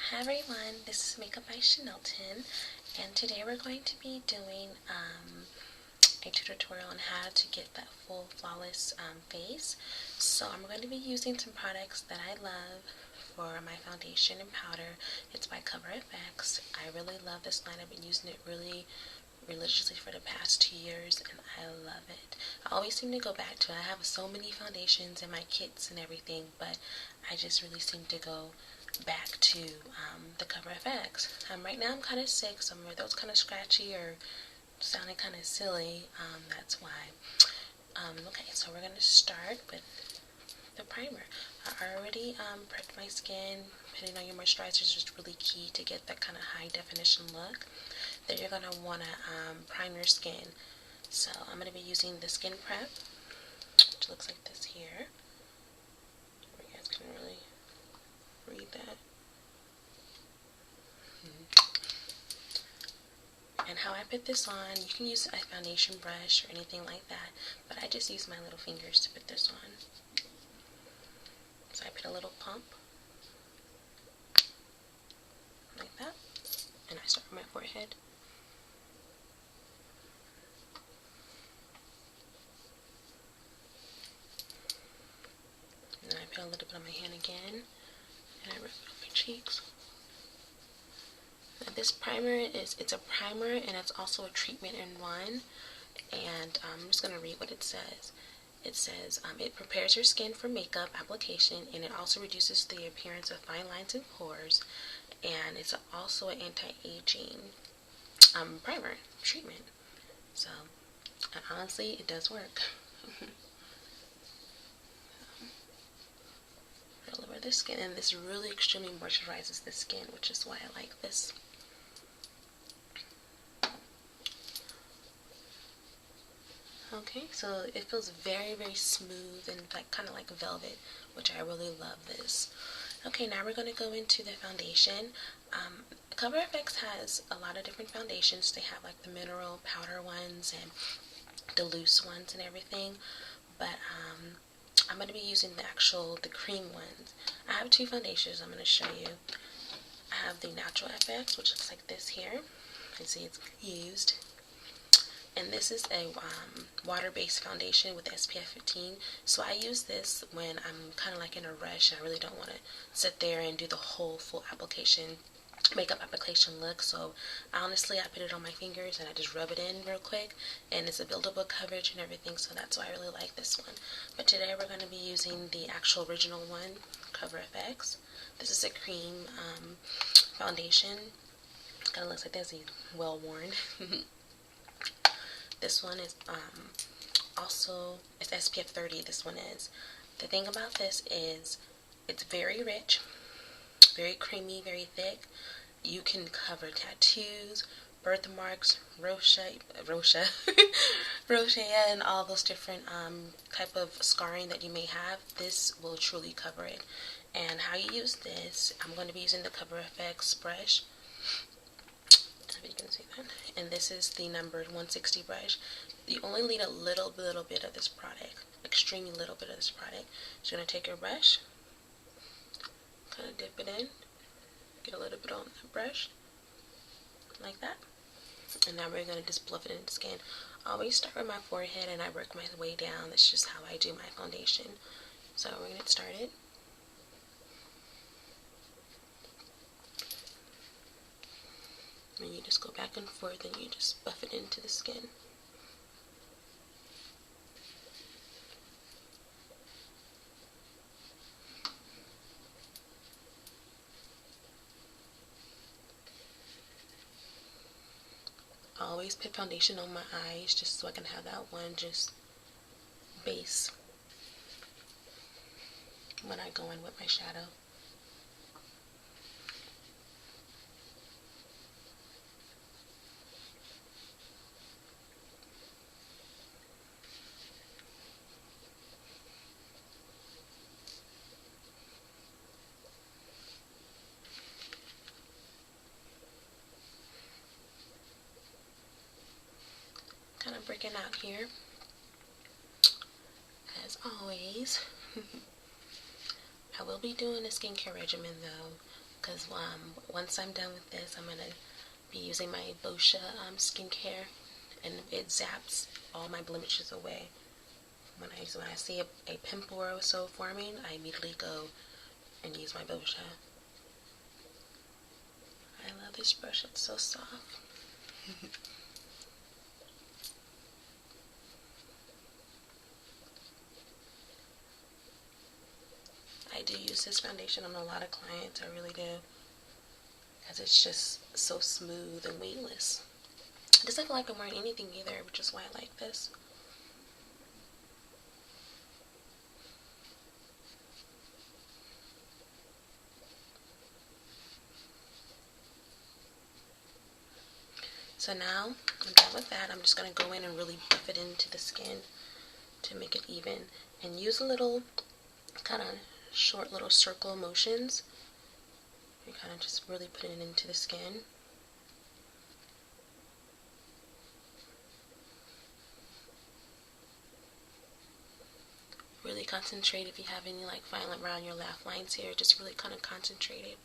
Hi everyone, this is Makeup by Shanilton, and today we're going to be doing a tutorial on how to get that full flawless face. So I'm going to be using some products that I love for my foundation and powder. It's by Cover FX. I really love this line. I've been using it really religiously for the past 2 years, and I love it. I always seem to go back to it. I have so many foundations in my kits and everything, but I just really seem to go back to the Cover FX. Right now I'm kind of sick, so my throat's kind of scratchy or sounding kind of silly. That's why. Okay, so we're going to start with the primer. I already prepped my skin. Putting on your moisturizer is just really key to get that kind of high definition look. Then you're going to want to prime your skin. So I'm going to be using the SkinPrep, which looks like this here. You guys can really read that. And how I put this on, you can use a foundation brush or anything like that, but I just use my little fingers to put this on. So I put a little pump, like that, and I start with my forehead. And then I put a little bit on my hand again, and I rub it on my cheeks. Now this primer it's a primer and it's also a treatment in one. And I'm just going to read what it says. It says, it prepares your skin for makeup application, and it also reduces the appearance of fine lines and pores, and it's also an anti-aging primer treatment. So, and honestly, it does work. All over the skin, and this really extremely moisturizes the skin, which is why I like this. Okay, so it feels very, very smooth and like kind of like velvet, which I really love this. Okay, now we're going to go into the foundation. Cover FX has a lot of different foundations. They have like the mineral powder ones and the loose ones and everything, but I'm going to be using the cream ones. I have two foundations I'm going to show you. I have the Natural FX, which looks like this here. You can see it's used. And this is a water-based foundation with SPF 15. So I use this when I'm kind of like in a rush and I really don't want to sit there and do the whole full makeup application look. So honestly, I put it on my fingers and I just rub it in real quick, and it's a buildable coverage and everything, so that's why I really like this one. But today we're going to be using the actual original one, Cover FX. This is a cream foundation. Kind of looks like this. He's well worn. This one is also, it's SPF 30, this one is. The thing about this is it's very rich, very creamy, very thick. You can cover tattoos, birthmarks, rosacea, and all those different type of scarring that you may have. This will truly cover it. And how you use this, I'm going to be using the Cover FX brush. If you can see that. And this is the number 160 brush. You only need a little bit of this product, extremely little bit of this product. So you're going to take your brush, kind of dip it in, get a little bit on the brush, like that. And now we're going to just bluff it in the skin. I always start with my forehead and I work my way down. That's just how I do my foundation. So we're going to get started. And you just go back and forth and you just buff it into the skin. I always put foundation on my eyes just so I can have that one just base when I go in with my shadow. Kind of breaking out here, as always. I will be doing a skincare regimen though, because once I'm done with this, I'm going to be using my Boscia skincare, and it zaps all my blemishes away. When I see a pimple or so forming, I immediately go and use my Boscia. I love this brush, it's so soft. I do use this foundation on a lot of clients, I really do, because it's just so smooth and weightless. It doesn't feel like I'm wearing anything either, which is why I like this. So now I'm done with that. I'm just going to go in and really buff it into the skin to make it even, and use a little kind of short little circle motions. You kind of just really put it into the skin. Really concentrate if you have any like fine around your laugh lines here. Just really kind of concentrate it,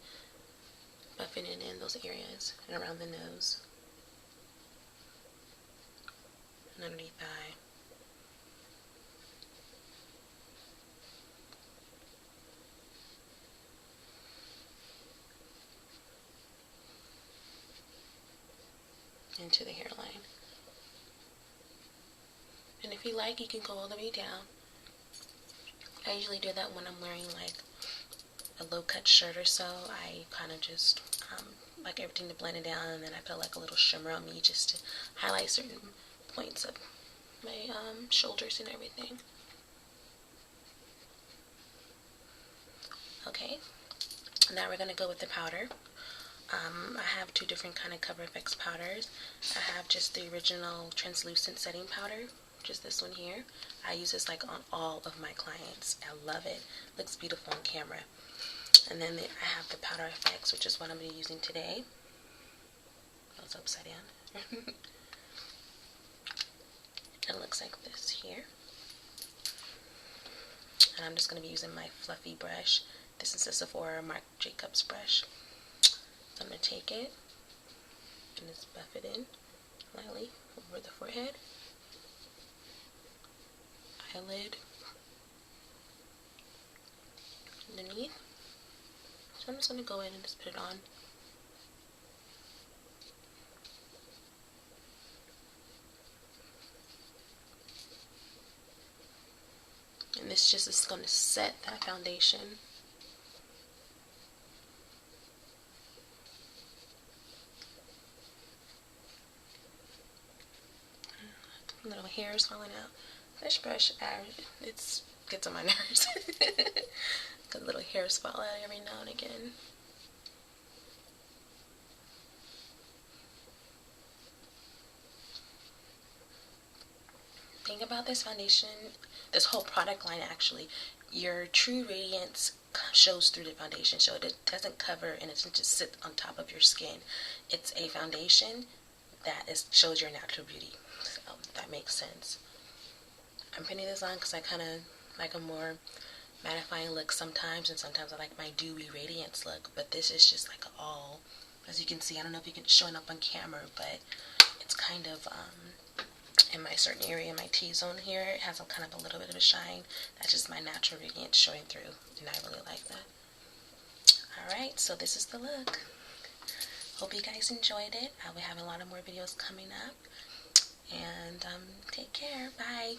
buffing it in those areas and around the nose and underneath the eye. Into the hairline. And if you like, you can go all the way down. I usually do that when I'm wearing like a low cut shirt or so. I kind of just like everything to blend it down, and then I put like a little shimmer on me just to highlight certain points of my shoulders and everything. Okay, now we're going to go with the powder. I have two different kind of Cover FX powders. I have just the original translucent setting powder, which is this one here. I use this like on all of my clients. I love it. Looks beautiful on camera. And then I have the Powder FX, which is what I'm going to be using today. Oh, it's upside down. It looks like this here. And I'm just going to be using my fluffy brush. This is the SEPHORA Marc Jacobs brush. I'm going to take it and just buff it in lightly over the forehead, eyelid, underneath. So I'm just going to go in and just put it on. And this just is going to set that foundation. Little hairs falling out. This brush, it gets on my nerves. Because little hairs fall out every now and again. Thing about this foundation, this whole product line actually, your true radiance shows through the foundation. So it doesn't cover and it doesn't just sit on top of your skin. It's a foundation that shows your natural beauty. So that makes sense. I'm putting this on because I kind of like a more mattifying look sometimes, and sometimes I like my dewy radiance look, but this is just like all, as you can see, I don't know if you can showing up on camera, but it's kind of in my certain area, my T-zone here, it has a kind of a little bit of a shine. That's just my natural radiance showing through, and I really like that. Alright, so this is the look. Hope you guys enjoyed it. I will have a lot of more videos coming up. And take care. Bye.